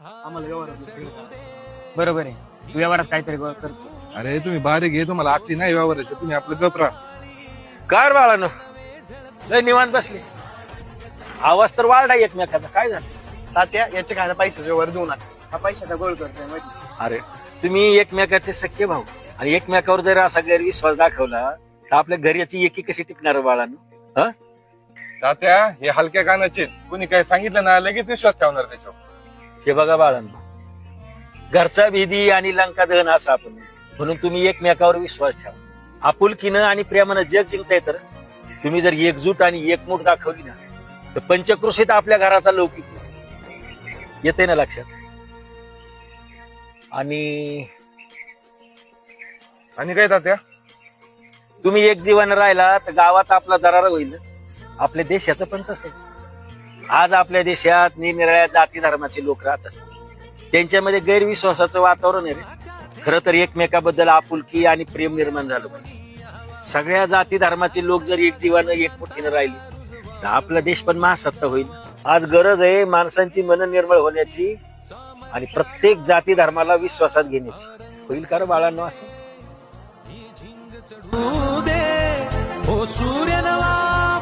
आम्हाला व्यवहार बरोबर आहे. तू व्यवहारात काहीतरी करतो. अरे तुम्ही बारीक घे, तुम्हाला आखली नाही व्यवहाराची, तुम्ही आपलं गप राहा. कार बाळानो लय निवांत बसले. आवाज तर वाढला एकमेकाचा. काय झालं? तात्या याचे काय पैशाचे व्यवहार देऊ नका. हा पैशाचा गोळ करतोय माहिती. अरे तुम्ही एकमेकाचे सख्खे भाऊ आणि एकमेकावर जर असा गैरविश्वास दाखवला तर आपल्या घराची एकी कशी टिकणार बाळानो? तात्या हे हलक्या कानाचे, कुणी काय सांगितलं ना लगेच विश्वास ठेवणार त्याच्यावर. हे बघा बाळांनो, घरचा भीदी आणि लंका दहन असं आपण म्हणून तुम्ही एकमेकावर विश्वास ठेवा. आपुलकीनं आणि प्रेमानं जग जिंकताय. तर तुम्ही जर एकजूट आणि एकमूट दाखवली ना तर पंचक्रोशीत आपल्या घराचा लौकिक येते ना लक्षात. आणि काय तात्या? तुम्ही एक जीवन राहिला तर गावात आपला दरार होईल. आपल्या देशाचं पण तसंच. आज आपल्या देशात निरनिराळ्या जाती धर्माचे लोक राहतात. त्यांच्यामध्ये गैरविश्वासाचं वातावरण आहे रे. खरं तर एकमेकाबद्दल आपुलकी आणि प्रेम निर्माण झालं पाहिजे. सगळ्या जाती धर्माचे लोक जर एक जीवानं एकमुठीनं राहिले तर आपला देश पण महासत्ता होईल. आज गरज आहे माणसांची मन निर्मळ होण्याची आणि प्रत्येक जाती धर्माला विश्वासात घेण्याची. होईल का रे बाळांनो असं? सूर्य नवा